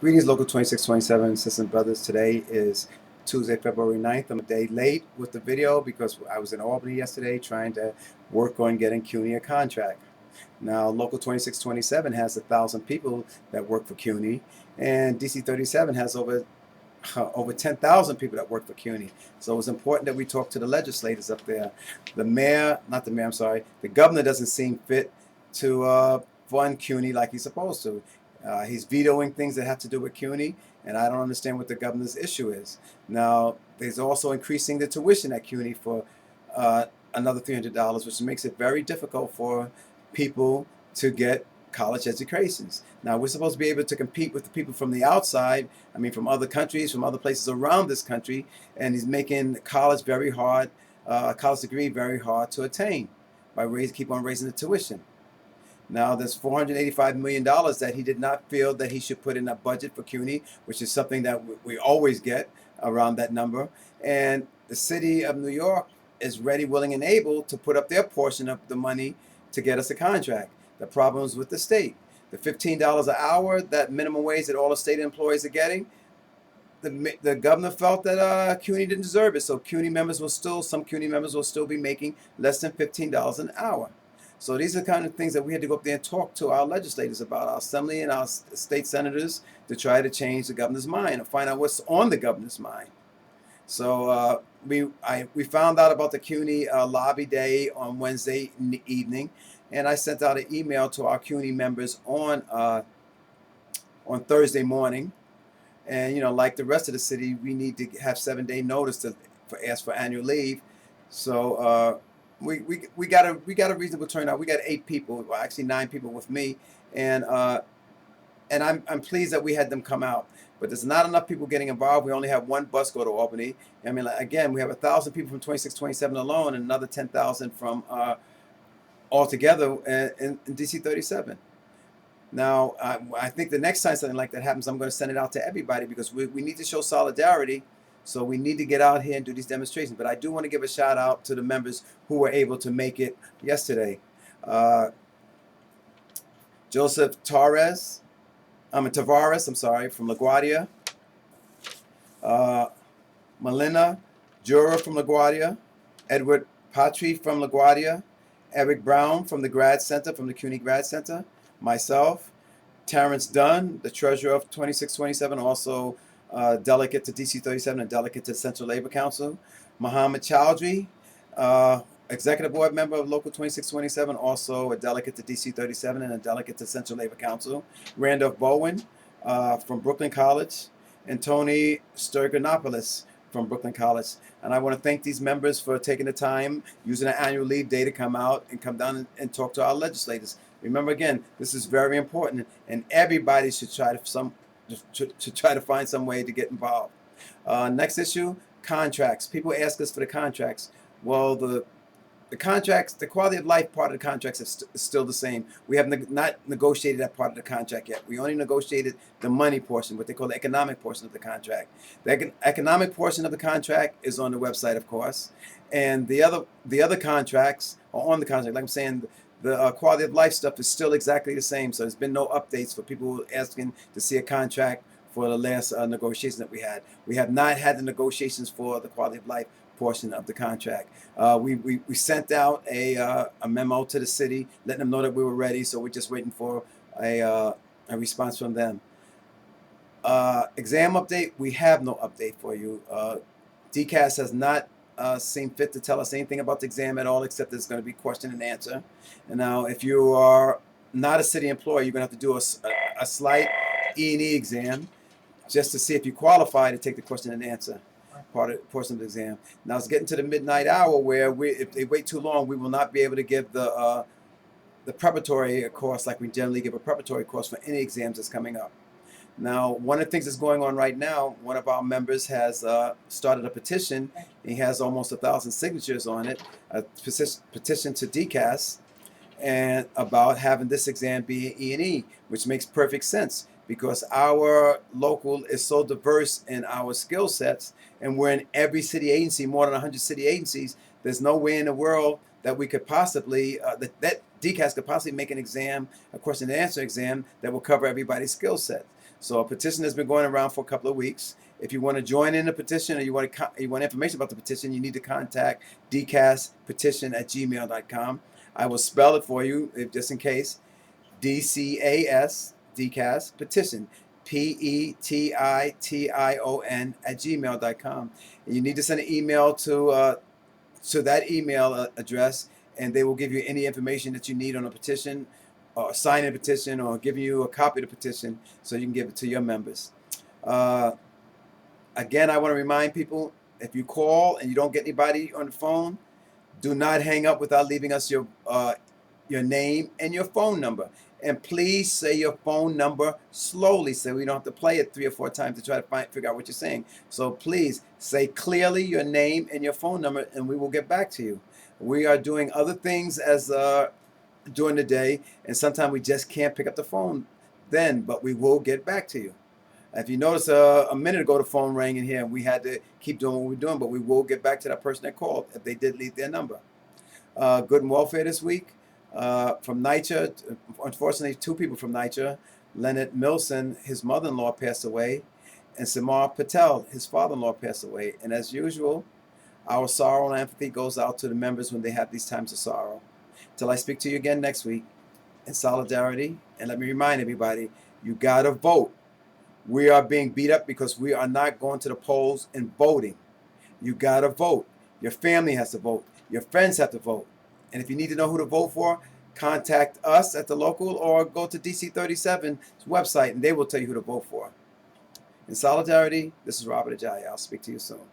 Greetings, Local 2627 sisters and brothers. Today is Tuesday, February 9th. I'm a day late with the video because I was in Albany yesterday trying to work on getting CUNY a contract. Now, Local 2627 has 1,000 people that work for CUNY, and DC 37 has over 10,000 people that work for CUNY. So it's important that we talk to the legislators up there. The governor doesn't seem fit to fund CUNY like he's supposed to. He's vetoing things that have to do with CUNY, and I don't understand what the governor's issue is. Now, there's also increasing the tuition at CUNY for another $300, which makes it very difficult for people to get college educations. Now, we're supposed to be able to compete with the people from the outside, from other countries, from other places around this country, and he's making college very hard, a college degree very hard to attain by keep on raising the tuition. Now, there's $485 million that he did not feel that he should put in a budget for CUNY, which is something that we always get around that number. And the city of New York is ready, willing, and able to put up their portion of the money to get us a contract. The problem is with the state. The $15 an hour, that minimum wage that all the state employees are getting, the governor felt that CUNY didn't deserve it. So some CUNY members will still be making less than $15 an hour. So these are the kind of things that we had to go up there and talk to our legislators about, our assembly and our state senators, to try to change the governor's mind and find out what's on the governor's mind. So we found out about the CUNY lobby day on Wednesday evening, and I sent out an email to our CUNY members on Thursday morning. And like the rest of the city, we need to have 7-day notice to ask for annual leave. So we got a reasonable turnout. We got 8 people, well, actually 9 people with me, and I'm pleased that we had them come out. But there's not enough people getting involved. We only have one bus go to Albany. Again, we have 1,000 people from 2627 alone, and another 10,000 from altogether in DC 37. Now, I think the next time something like that happens, I'm going to send it out to everybody, because we need to show solidarity. So we need to get out here and do these demonstrations. But I do want to give a shout out to the members who were able to make it yesterday. Joseph Tavares, from LaGuardia. Melina Jura from LaGuardia. Edward Patry from LaGuardia. Eric Brown from the Grad Center, from the CUNY Grad Center. Myself. Terrence Dunn, the treasurer of 2627, also delegate to DC 37 and delegate to the Central Labor Council. Muhammad Chowdhury, executive board member of Local 2627, also a delegate to DC 37 and a delegate to Central Labor Council. Randolph Bowen from Brooklyn College, and Tony Sturganopoulos from Brooklyn College. And I want to thank these members for taking the time, using an annual leave day to come out and come down and talk to our legislators. Remember, again, this is very important, and everybody should try to find some way to get involved. Next issue, contracts. People ask us for the contracts. Well, the contracts, the quality of life part of the contracts is still the same. We have not negotiated that part of the contract yet. We only negotiated the money portion, what they call the economic portion of the contract. The economic portion of the contract is on the website, of course, and the other contracts are on the contract. Like I'm saying, the quality of life stuff is still exactly the same. So there's been no updates for people asking to see a contract for the last negotiation that we had. We have not had the negotiations for the quality of life portion of the contract. We sent out a memo to the city, letting them know that we were ready. So we're just waiting for a response from them. Exam update, we have no update for you. DCAS has not seen fit to tell us anything about the exam at all, except there's going to be question and answer. And now, if you are not a city employee, you're going to have to do a slight E&E exam just to see if you qualify to take the question and answer portion of the exam. Now it's getting to the midnight hour where if they wait too long, we will not be able to give the preparatory course like we generally give a preparatory course for any exams that's coming up. Now, one of the things that's going on right now, one of our members has started a petition. He has almost 1,000 signatures on it, a petition to DCAS, and about having this exam be E&E, which makes perfect sense because our local is so diverse in our skill sets, and we're in every city agency, more than 100 city agencies. There's no way in the world that we could possibly, that DCAS could possibly make an exam, a question and answer exam, that will cover everybody's skill set. So a petition has been going around for a couple of weeks. If you want to join in the petition or you want information about the petition, you need to contact dcaspetition@gmail.com. I will spell it for you just in case. DCAS, DCAS, petition, PETITION @gmail.com. And you need to send an email to that email address, and they will give you any information that you need on a petition, or sign a petition, or give you a copy of the petition so you can give it to your members. Again, I want to remind people, if you call and you don't get anybody on the phone, do not hang up without leaving us your name and your phone number. And please say your phone number slowly so we don't have to play it 3 or 4 times to try to figure out what you're saying. So please say clearly your name and your phone number, and we will get back to you. We are doing other things as during the day, and sometimes we just can't pick up the phone then, but we will get back to you. If you notice, a minute ago the phone rang in here and we had to keep doing what we're doing, but we will get back to that person that called if they did leave their number. Good and welfare this week. From NYCHA, unfortunately 2 people from NYCHA, Leonard Milson, his mother-in-law passed away, and Samar Patel, his father-in-law passed away. And as usual, our sorrow and empathy goes out to the members when they have these times of sorrow. Till I speak to you again next week, in solidarity, and let me remind everybody, you gotta vote. We are being beat up because we are not going to the polls and voting. You gotta vote. Your family has to vote. Your friends have to vote. And if you need to know who to vote for, contact us at the local or go to DC37's website and they will tell you who to vote for. In solidarity, this is Robert Ajayi. I'll speak to you soon.